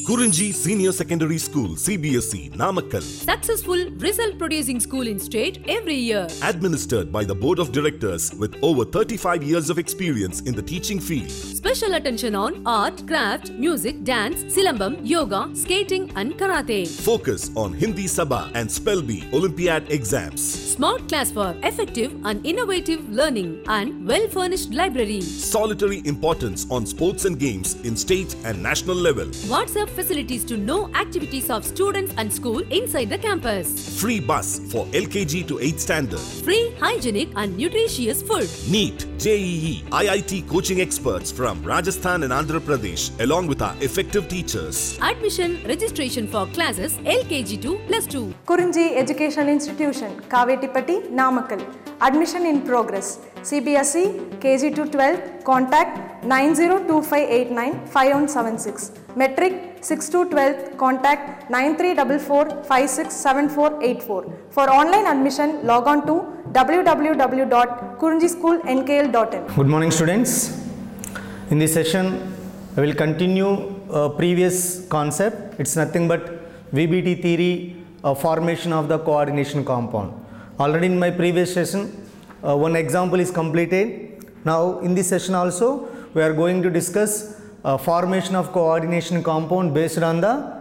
Kurunji Senior Secondary School, CBSE, Namakkal. Successful result-producing school in state every year. Administered by the Board of Directors with over 35 years of experience in the teaching field. Special attention on art, craft, music, dance, silambam, yoga, skating and karate. Focus on Hindi Sabha and Spell Bee Olympiad exams. Smart class for effective and innovative learning and well-furnished library. Solitary importance on sports and games in state and national level. WhatsApp facilities to know activities of students and school inside the campus. Free bus for LKG to 8th standard. Free, hygienic and nutritious food. NEET, JEE, IIT coaching experts from Rajasthan and Andhra Pradesh along with our effective teachers. Admission registration for classes LKG to +2. Kurunji Education Institution, Kavetipatti, Namakkal. Admission in progress. CBSE, KG to 12, contact 9025895176. Metric 6 to 12, contact 9344567484. For online admission, log on to www.kurunjischoolnkl.in. Good morning, students. In this session, I will continue previous concept. It's nothing but VBT theory, formation of the coordination compound. Already in my previous session, one example is completed. Now, in this session also, we are going to discuss formation of coordination compound based on the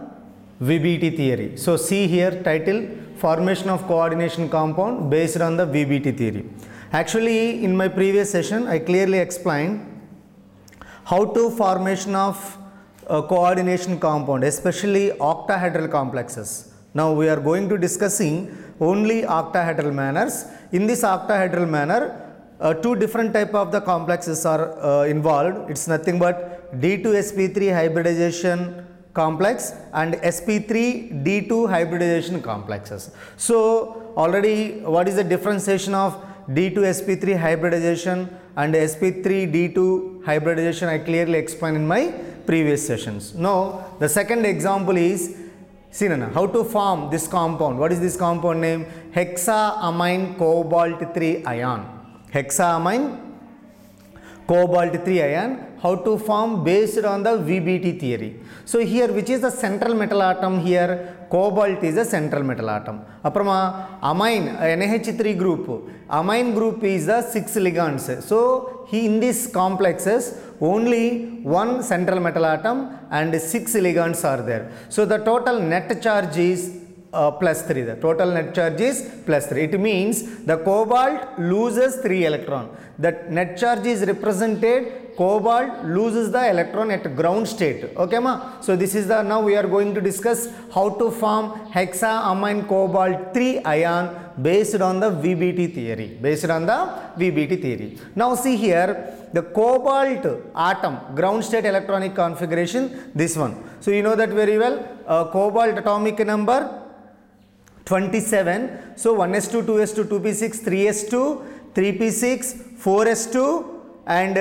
VBT theory. So, see here title, formation of coordination compound based on the VBT theory. Actually, in my previous session, I clearly explained how to formation of coordination compound, especially octahedral complexes. Now, we are going to discussing only octahedral manners. In this octahedral manner, two different type of the complexes are involved. It's nothing but D2sp3 hybridization complex and sp3 D2 hybridization complexes. So, already what is the differentiation of D2sp3 hybridization and sp3 D2 hybridization I clearly explained in my previous sessions. Now, the second example is how to form this compound. What is this compound name? Hexaamine cobalt 3 ion. Hexaamine cobalt 3 ion. How to form based on the VBT theory. So, here which is the central metal atom here? Cobalt is a central metal atom. Aprama amine NH3 group. Amine group is the 6 ligands. So, in these complexes only one central metal atom and 6 ligands are there. So, the total net charge is +3. The total net charge is +3. It means the cobalt loses 3 electron. That net charge is represented. Cobalt loses the electron at ground state. Okay, ma? So, this is the, now we are going to discuss how to form hexaamine cobalt 3 ion based on the VBT theory. Based on the VBT theory. Now, see here the cobalt atom, ground state electronic configuration, this one. So, you know that very well. Cobalt atomic number 27. So, 1s2, 2s2, 2p6, 3s2, 3p6, 4s2 and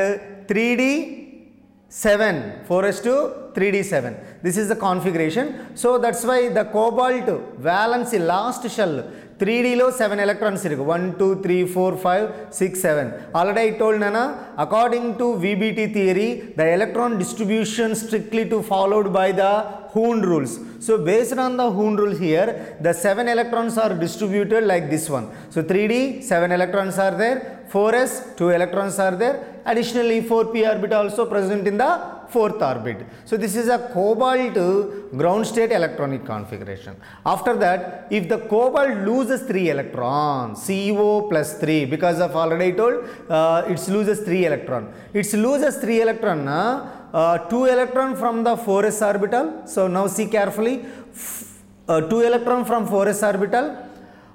3d7, 4s2, 3d7. This is the configuration. So, that's why the cobalt valency last shell 3d lo 7 electrons 1, 2, 3, 4, 5, 6, 7. Already I told Nana, according to VBT theory, the electron distribution strictly to followed by the Hund rules. So, based on the Hund rule here, the 7 electrons are distributed like this one. So, 3d 7 electrons are there, 4s 2 electrons are there, additionally 4p orbit also present in the 4th orbit. So, this is a cobalt ground state electronic configuration. After that, if the cobalt loses 3 electrons, CO plus 3, because of already told, it loses 3 electron. It loses 3 electron, 2 electron from the 4s orbital. So, now see carefully, 2 electron from 4s orbital,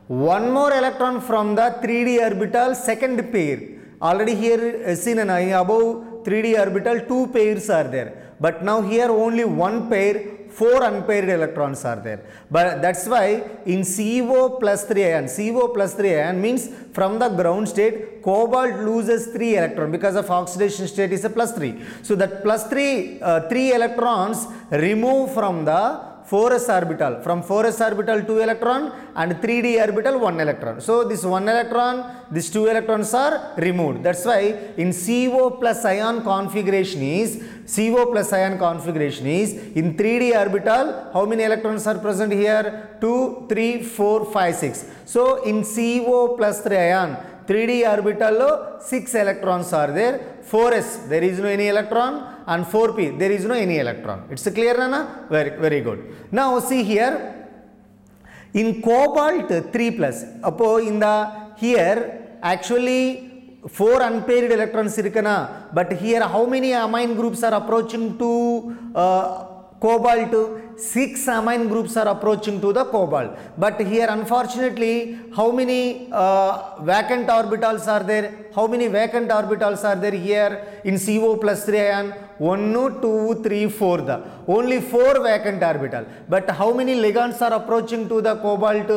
1 more electron from the 3d orbital second pair. Already here seen above 3d orbital 2 pairs are there, but now here only 1 pair, 4 unpaired electrons are there. But that's why in CO plus 3 ion, CO plus 3 ion means from the ground state cobalt loses 3 electrons because of oxidation state is a +3. So, that +3 3 electrons remove from the 4s orbital. From 4s orbital 2 electron and 3d orbital 1 electron. So this 1 electron, these 2 electrons are removed. That's why in CO plus ion configuration is in 3d orbital, how many electrons are present here? 2, 3, 4, 5, 6. So in CO plus 3 ion, 3d orbital 6 electrons are there. 4s there is no any electron, and 4p there is no any electron. It's clear, Nana? Very good. Now see here, in cobalt 3 plus, in the here actually 4 unpaired electrons irukana, but here how many amine groups are approaching to cobalt? 6 amine groups are approaching to the cobalt, but here unfortunately how many vacant orbitals are there? How many vacant orbitals are there here in CO plus 3 ion? 1, 2, 3, 4. Only 4 vacant orbital. But how many ligands are approaching to the cobalt?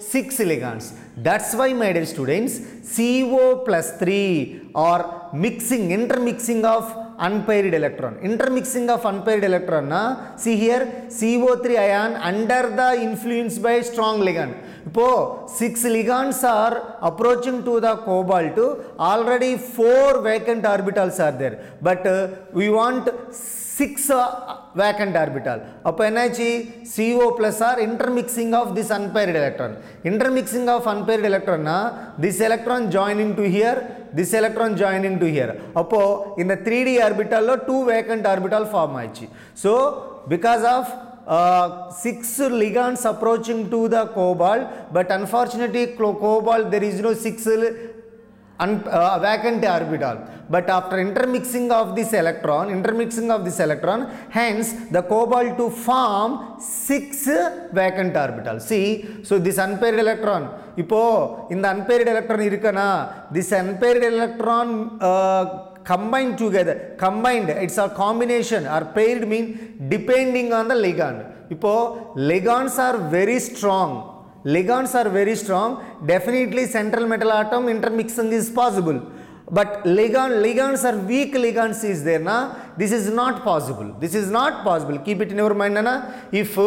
6 ligands. That's why, my dear students, CO plus 3 or intermixing of unpaired electron. Intermixing of unpaired electron. See here, CO3 ion under the influence by strong ligand. 6 ligands are approaching to the cobalt. Already 4 vacant orbitals are there, but we want 6 vacant orbital. CO plus are intermixing of this unpaired electron. Intermixing of unpaired electron, this electron join into here, this electron join into here. In the 3d orbital 2 vacant orbital form. So because of 6 ligands approaching to the cobalt, but unfortunately cobalt there is no 6 vacant orbital, but after intermixing of this electron, hence the cobalt to form 6 vacant orbital. See, so this unpaired electron, in the unpaired electron irukana, this unpaired electron combined together, it's a combination, or paired mean depending on the ligand. Ligands are very strong, definitely central metal atom intermixing is possible, but ligands are weak ligands is there, this is not possible. Keep it in your mind, if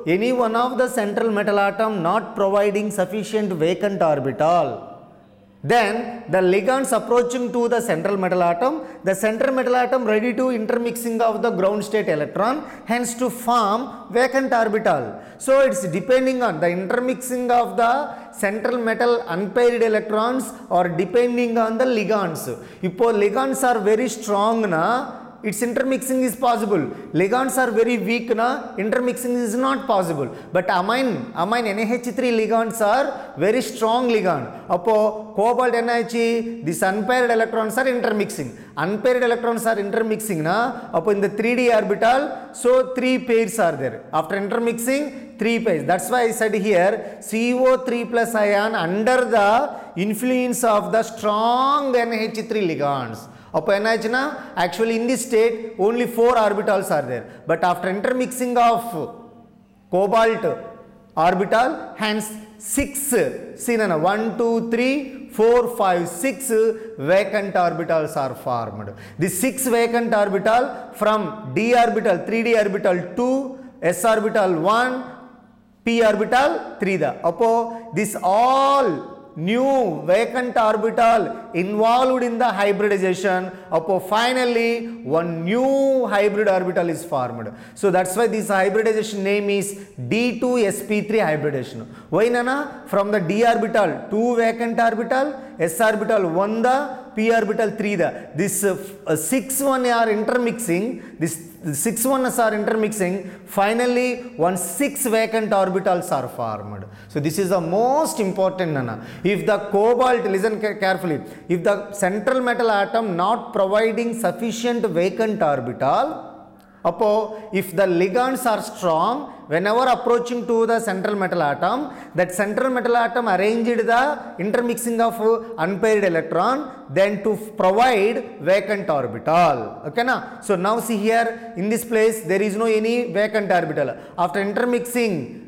any one of the central metal atom not providing sufficient vacant orbital, then the ligands approaching to the central metal atom ready to intermixing of the ground state electron, hence to form vacant orbital. So it's depending on the intermixing of the central metal unpaired electrons or depending on the ligands. If ligands are very strong, its intermixing is possible. Ligands are very weak, intermixing is not possible. But amine NH3 ligands are very strong ligand. Cobalt NH, these unpaired electrons are intermixing. In the 3d orbital, so 3 pairs are there. After intermixing, 3 pairs. That's why I said here, CO3 plus ion under the influence of the strong NH3 ligands. Actually in this state only 4 orbitals are there, but after intermixing of cobalt orbital, hence 6, 1, 2, 3, 4, 5, 6 vacant orbitals are formed. This 6 vacant orbital from d orbital, 3d orbital 2, s orbital 1, p orbital 3. This all new vacant orbital involved in the hybridization, finally one new hybrid orbital is formed. So that's why this hybridization name is D2sp3 hybridization. Why, Nana? From the d orbital 2 vacant orbital, s orbital 1 the, p orbital 3 the. This 6 one are intermixing, this 6 ones are intermixing, finally 6 vacant orbitals are formed. So this is the most important, Nana. If the cobalt, listen carefully, if the central metal atom not providing sufficient vacant orbital, if the ligands are strong, whenever approaching to the central metal atom, that central metal atom arranged the intermixing of unpaired electron, then to provide vacant orbital. Okay, na? So now see here, in this place there is no any vacant orbital. After intermixing,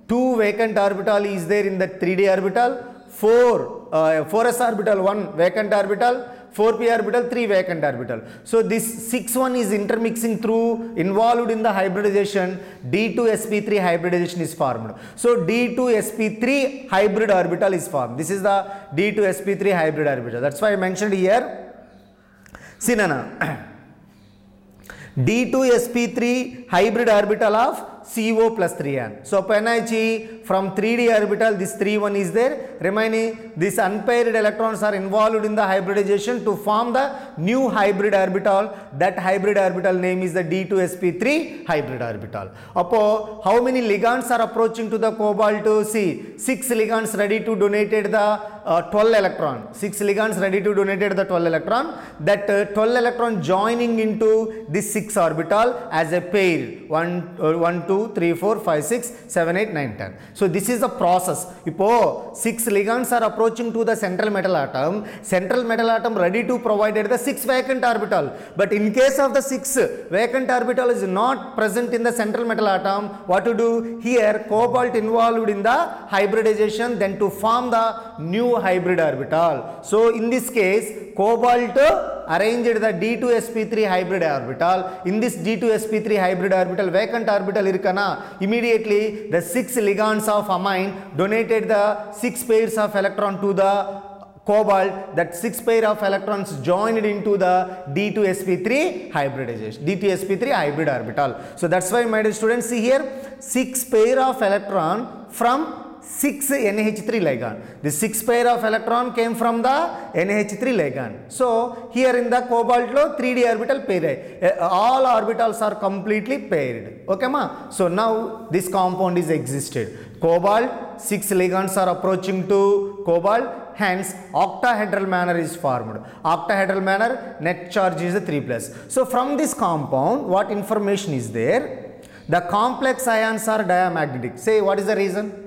2 vacant orbital is there in the 3d orbital, 4s orbital 1 vacant orbital, 4p orbital, 3 vacant orbital. So this 6-1 is intermixing through, involved in the hybridization, D2sp3 hybridization is formed. So D2sp3 hybrid orbital is formed. This is the D2sp3 hybrid orbital. That's why I mentioned here. See Nana, D2sp3 hybrid orbital of CO plus 3n. So NiG from 3d orbital, this 3-1 is there, remaining these unpaired electrons are involved in the hybridization to form the new hybrid orbital. That hybrid orbital name is the D2sp3 hybrid orbital. Appo, how many ligands are approaching to the cobalt? See, 6 ligands ready to donate the 12 electron. 6 ligands ready to donate the 12 electron. That 12 electron joining into this 6 orbital as a pair. 1, 2, 3, 4, 5, 6, 7, 8, 9, 10. So this is the process. Ipo 6 ligands are approaching to the central metal atom. Central metal atom ready to provide the 6 vacant orbital. But in case of the 6 vacant orbital is not present in the central metal atom, what to do? Here cobalt involved in the hybridization, then to form the new hybrid orbital. So in this case, cobalt arranged the D2sp3 hybrid orbital. In this D2sp3 hybrid orbital, vacant orbital irkana, immediately the 6 ligands of amine donated the 6 pairs of electron to the cobalt. That 6 pair of electrons joined into the D2sp3 hybridization, D2sp3 hybrid orbital. So that's why, my dear students, see here 6 pair of electron from 6 NH3 ligand. The 6 pair of electron came from the NH3 ligand. So here in the cobalt lo 3d orbital pair. All orbitals are completely paired. Okay ma? So now this compound is existed. Cobalt, 6 ligands are approaching to cobalt, hence octahedral manner is formed. Octahedral manner, net charge is a 3+. So from this compound, what information is there? The complex ions are diamagnetic. Say, what is the reason?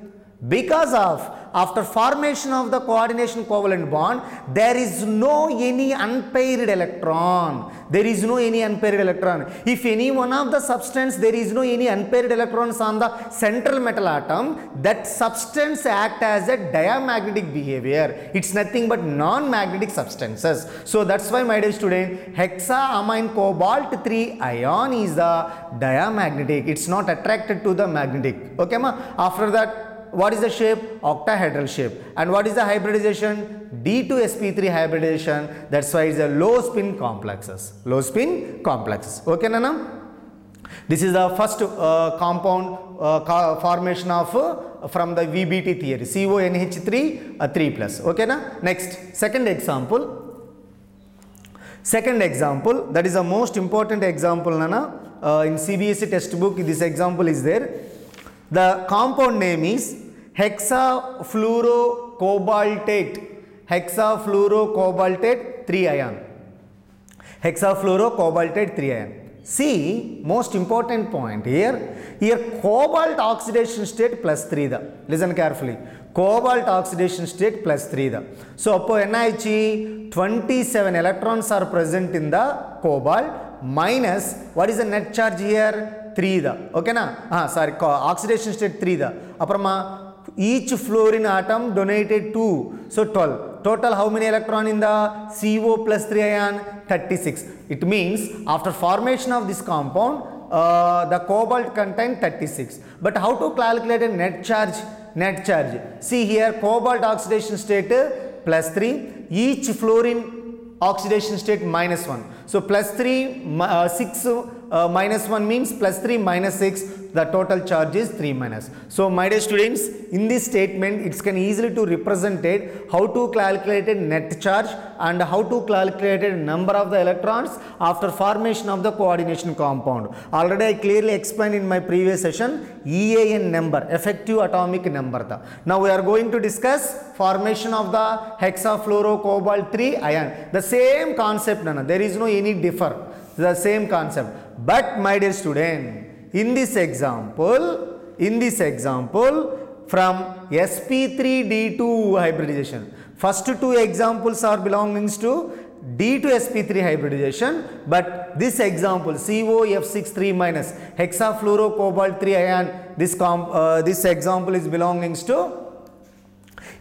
Because of after formation of the coordination covalent bond, there is no any unpaired electron. There is no any unpaired electron. If any one of the substance there is no any unpaired electrons on the central metal atom, that substance act as a diamagnetic behavior. It's nothing but non-magnetic substances. So that's why, my dear student, hexaamine cobalt 3 ion is the diamagnetic. It's not attracted to the magnetic. Okay ma? After that, what is the shape? Octahedral shape. And what is the hybridization? D2sp3 hybridization. That's why it's a low spin complexes. Low spin complexes. Okay Nana? This is the first compound formation of from the VBT theory. CONH3 3+. Okay na? Next, second example. Second example, that is the most important example Nana. In CBSE textbook, this example is there. The compound name is hexafluorocobaltate. Hexafluorocobaltate 3 ion. Hexafluorocobaltate 3 ion. See, most important point here. Here cobalt oxidation state +3 the. Listen carefully. Cobalt oxidation state +3 the. So upon NiG 27 electrons are present in the cobalt, minus what is the net charge here? 3 the. Okay na? Sorry, oxidation state 3 the. Aprama each fluorine atom donated 2. So 12. Total how many electron in the CO plus 3 ion? 36. It means after formation of this compound, the cobalt contain 36. But how to calculate a net charge? Net charge. See here, cobalt oxidation state +3. Each fluorine oxidation state -1. So +3, 6 -1 means +3 -6. The total charge is 3-. So my dear students, in this statement it can easily to represent it how to calculate a net charge and how to calculate a number of the electrons after formation of the coordination compound. Already I clearly explained in my previous session EAN number, effective atomic number. Now we are going to discuss formation of the hexafluorocobalt 3 ion. The same concept, Nana. There is no any differ. The same concept. But my dear student, in this example, from sp3d2 hybridization, first two examples are belonging to D2sp3 hybridization, but this example COF63- hexafluorocobalt 3 ion, this example is belonging to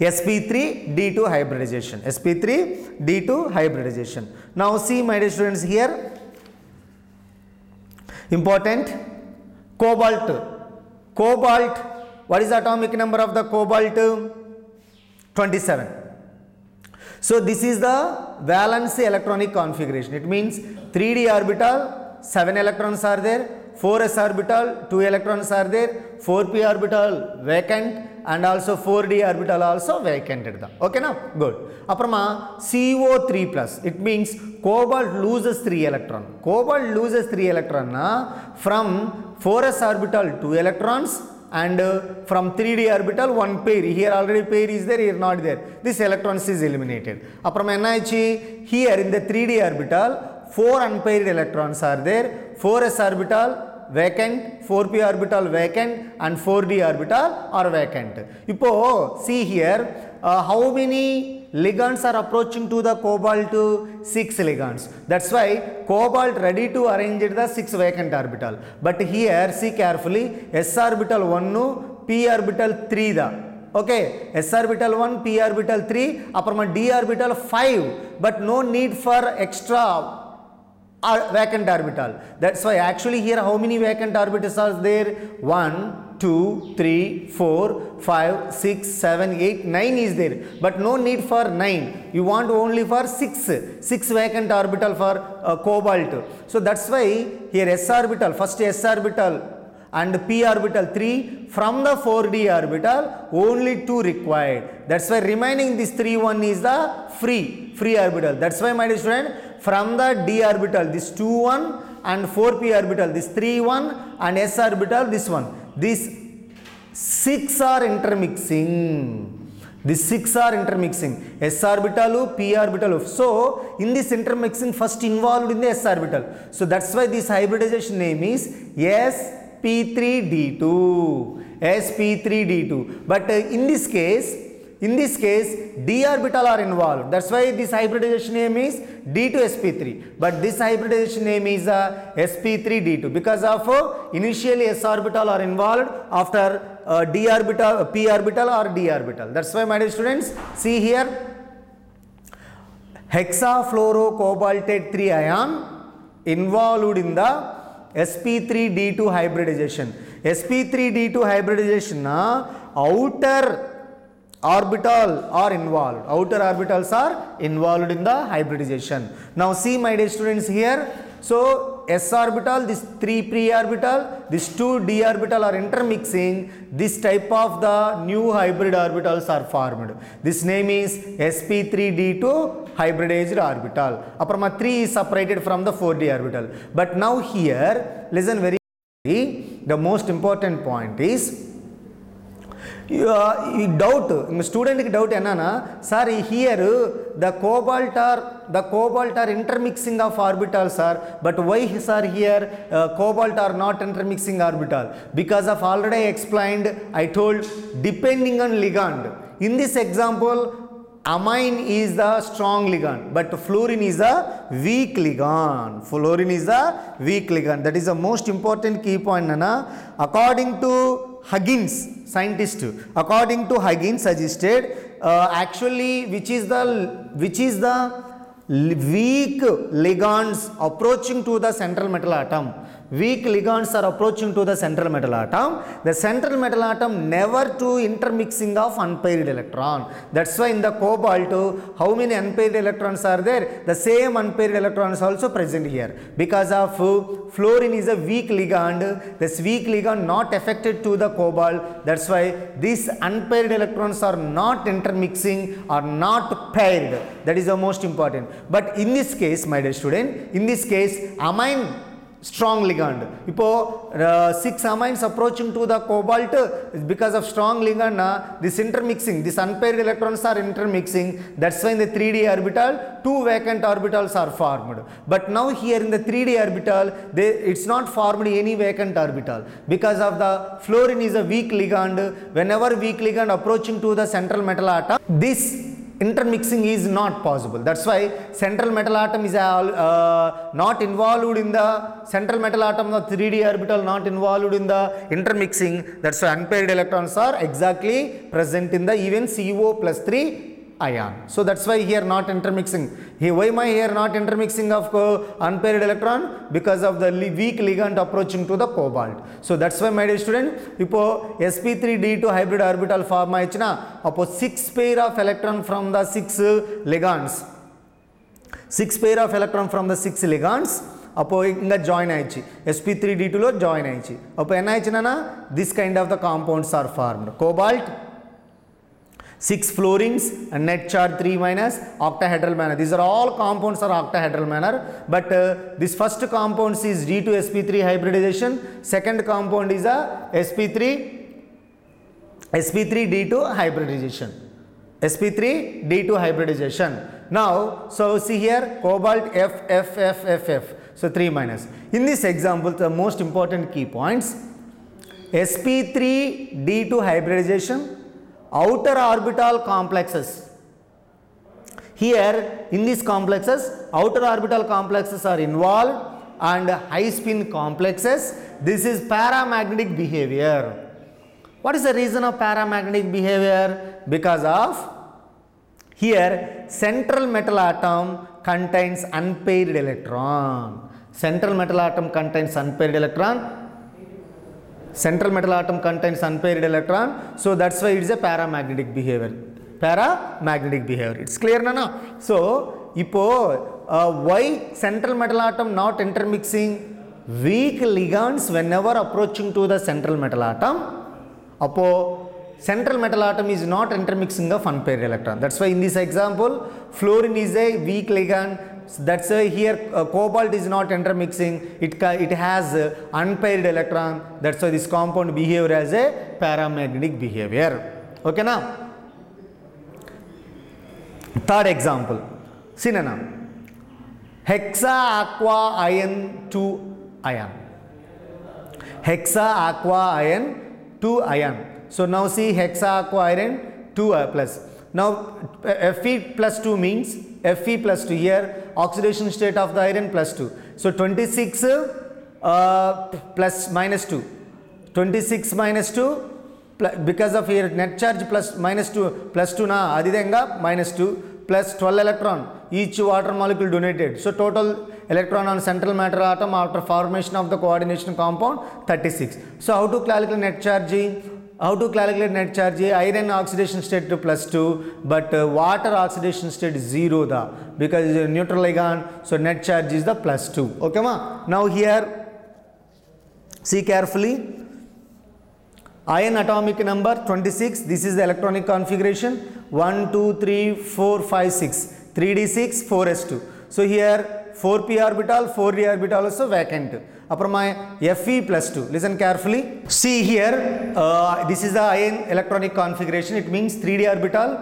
sp3d2 hybridization, sp3d2 hybridization. Now see my dear students here, important, cobalt, what is the atomic number of the cobalt? 27. So this is the valence electronic configuration. It means 3d orbital, 7 electrons are there, 4s orbital, 2 electrons are there, 4p orbital vacant, and also 4d orbital also vacanted. Okay now? Good. Aprama CO3 plus. It means cobalt loses 3 electron. Cobalt loses 3 electron from 4s orbital 2 electrons, and from 3d orbital 1 pair. Here already pair is there, here not there. This electrons is eliminated. Aprama NiH, here in the 3d orbital 4 unpaired electrons are there. 4s orbital vacant, 4p orbital vacant, and 4d orbital are vacant. Now see here, how many ligands are approaching to the cobalt? 6 ligands. That's why cobalt ready to arrange the 6 vacant orbital. But here see carefully, s orbital 1, p orbital 3 da. Okay, s orbital 1, p orbital 3, upper d orbital 5, but no need for extra vacant orbital. That's why actually here how many vacant orbitals are there? 1, 2, 3, 4, 5, 6, 7, 8, 9 is there. But no need for 9. You want only for 6 vacant orbital for cobalt. So that's why here s orbital, first s orbital and p orbital 3, from the 4d orbital only 2 required. That's why remaining this 3, 1 is the free orbital. That's why my dear student, from the d orbital this 2, 1, and 4p orbital this 3, 1, and s orbital this 1. These 6 are intermixing. These 6 are intermixing. S orbital, p orbital. So in this intermixing first involved in the s orbital. So that's why this hybridization name is sp3d2. sp3d2. But in this case d orbital are involved. That's why this hybridization name is d2sp3. But this hybridization name is sp3d2 because of initially s orbital are involved, after d orbital, p orbital or d orbital. That's why my dear students, see here, hexafluorocobaltate 3 ion involved in the sp3d2 hybridization. sp3d2 hybridization outer orbital are involved. Outer orbitals are involved in the hybridization. Now see my dear students here. So s orbital, this 3p orbital, this 2d orbital are intermixing. This type of the new hybrid orbitals are formed. This name is sp3d2 hybridized orbital. Upper 3 is separated from the 4d orbital. But now here, listen very carefully. The most important point is, doubt, student doubt enna sir, here the cobalt are intermixing of orbitals sir, but why sir here cobalt are not intermixing orbital? Because of already explained, I told, depending on ligand. In this example, amine is the strong ligand, but fluorine is a weak ligand. Fluorine is a weak ligand. That is the most important key point, nana. According to Huggins, scientist, according to Huggins suggested, actually which is the weak ligands approaching to the central metal atom. Weak ligands are approaching to the central metal atom. The central metal atom never to intermixing of unpaired electron. That's why in the cobalt, how many unpaired electrons are there? The same unpaired electrons also present here. Because of fluorine is a weak ligand, this weak ligand not affected to the cobalt. That's why these unpaired electrons are not intermixing, are not paired. That is the most important. But in this case, my dear student, in this case, amine strong ligand. Now 6 amines approaching to the cobalt, because of strong ligand, this intermixing, this unpaired electrons are intermixing. That's why in the 3d orbital 2 vacant orbitals are formed. But now here in the 3d orbital, it's not formed any vacant orbital, because of the fluorine is a weak ligand. Whenever weak ligand approaching to the central metal atom, this intermixing is not possible. That's why central metal atom is not involved in the central metal atom, the 3d orbital not involved in the intermixing. That's why unpaired electrons are exactly present in the even CO plus 3 ion. So that's why here not intermixing. Here, why am I here not intermixing of unpaired electron? Because of the weak ligand approaching to the cobalt. So that's why my dear student, ipo sp3d2 hybrid orbital form aichina, apo 6 pair of electron from the 6 ligands. 6 pair of electron from the 6 ligands. Apo inga join aichi. sp3d2 lo join aichi. Apo enna aichina na, this kind of the compounds are formed. Cobalt 6 fluorines and net charge 3 minus octahedral manner. These are all compounds are octahedral manner, but this first compound is D2sp3 hybridization. Second compound is a sp3d2 hybridization. sp3d2 hybridization. Now, so see here cobalt F. So 3 minus. In this example, the most important key points: sp3d2 hybridization. Outer orbital complexes. Here in these complexes, outer orbital complexes are involved and high spin complexes. This is paramagnetic behavior. What is the reason of paramagnetic behavior? Because of here central metal atom contains unpaired electron. Central metal atom contains unpaired electron. Central metal atom contains unpaired electron, so that's why it is a paramagnetic behavior. Paramagnetic behavior. It's clear now. So, why central metal atom not intermixing? Weak ligands whenever approaching to the central metal atom, central metal atom is not intermixing of unpaired electron. That's why in this example, fluorine is a weak ligand. That's why here cobalt is not intermixing. It has unpaired electron. That's why this compound behavior as a paramagnetic behavior. Okay now. Third example. See now. Hexa aqua ion 2 ion. Hexa aqua ion 2 ion. So now see hexa aqua ion 2 plus. Now Fe plus 2 means Fe plus 2 here oxidation state of the iron plus 2. So 26 plus minus 2. 26 minus 2 because of here net charge plus minus 2 plus 2 na adidanga minus 2 plus 12 electron each water molecule donated. So total electron on central matter atom after formation of the coordination compound 36. So how to calculate net charge? How to calculate net charge? Iron oxidation state to plus 2, but water oxidation state is 0 da, because it is a neutral ligand, so net charge is the plus 2. Okay ma? Now here see carefully. Iron atomic number 26, this is the electronic configuration 1, 2, 3, 4, 5, 6, 3d6, 4s2. So here 4p orbital, 4d orbital also vacant. My Fe plus 2. Listen carefully. See here, this is the ion electronic configuration. It means 3d orbital,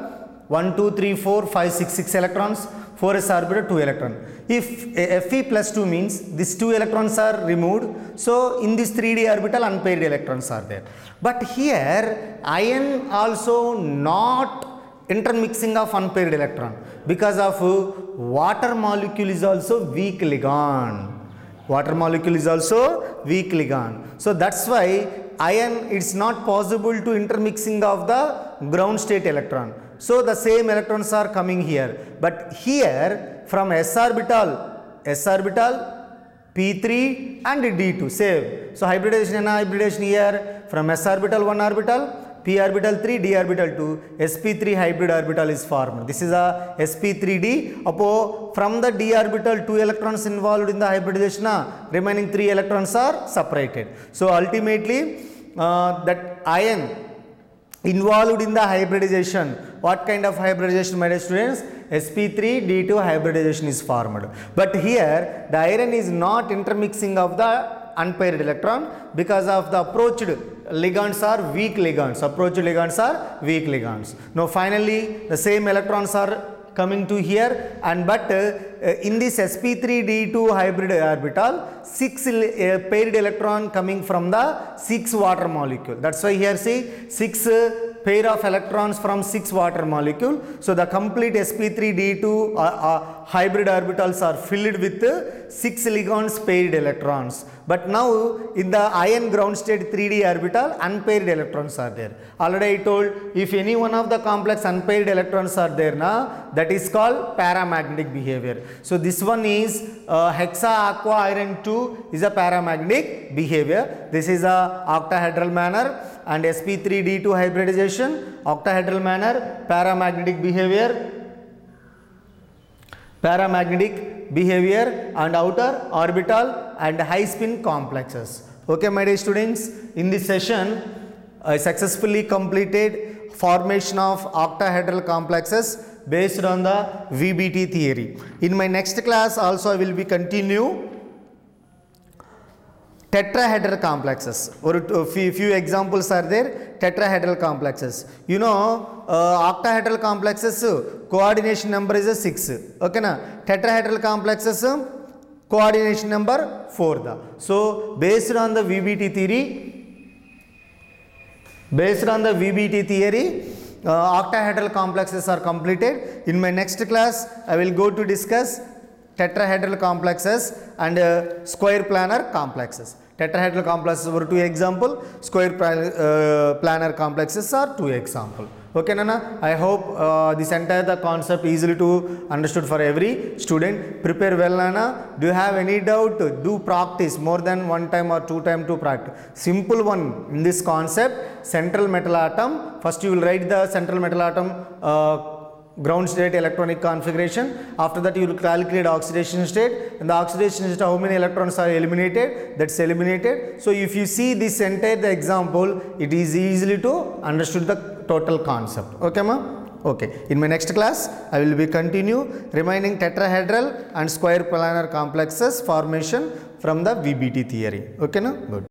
1, 2, 3, 4, 5, 6, 6 electrons, 4s orbital, 2 electron. If Fe plus 2 means these 2 electrons are removed, so in this 3d orbital unpaired electrons are there. But here ion also not intermixing of unpaired electron because of water molecule is also weak ligand. Water molecule is also weak ligand. So that's why ion it's not possible to intermixing of the ground state electron. So the same electrons are coming here. But here from s orbital, P3 and D2 same. So hybridization here from s orbital 1 orbital, P orbital 3, D orbital 2, sp3 hybrid orbital is formed. This is a sp3d. From the d orbital 2 electrons involved in the hybridization, remaining 3 electrons are separated. So ultimately that ion involved in the hybridization, what kind of hybridization, my dear students? sp3d2 hybridization is formed. But here the iron is not intermixing of the unpaired electron because of the approached ligands are weak ligands. Approached ligands are weak ligands. Now finally the same electrons are coming to here, and but in this sp3d2 hybrid orbital 6 paired electron coming from the 6 water molecule. That's why here see 6 pair of electrons from 6 water molecule. So the complete sp3d2 hybrid orbitals are filled with 6 ligands paired electrons. But now in the iron ground state 3d orbital, unpaired electrons are there. Already I told, if any one of the complex unpaired electrons are there now, that is called paramagnetic behavior. So this one is hexa aqua iron 2 is a paramagnetic behavior. This is a octahedral manner, and sp3d2 hybridization, octahedral manner, paramagnetic behavior and outer orbital and high spin complexes. Okay, my dear students, in this session I successfully completed formation of octahedral complexes based on the VBT theory. In my next class also I will be continue tetrahedral complexes, or few examples are there. Tetrahedral complexes, you know, octahedral complexes coordination number is a 6, okay na. Tetrahedral complexes coordination number 4 da. So based on the VBT theory, octahedral complexes are completed. In my next class I will go to discuss tetrahedral complexes and square planar complexes. Tetrahedral complexes were 2 example, square planar complexes are 2 example. Okay, Nana, I hope this entire the concept easily to understood for every student. Prepare well, Nana. Do you have any doubt? Do practice more than 1 time or 2 time to practice. Simple one in this concept, central metal atom. First you will write the central metal atom ground state electronic configuration. After that you will calculate oxidation state, and the oxidation state how many electrons are eliminated, that's eliminated. So if you see this entire the example, it is easily to understood the total concept. Okay, ma? Okay, in my next class I will be continue remaining tetrahedral and square planar complexes formation from the VBT theory. Okay, na? Good.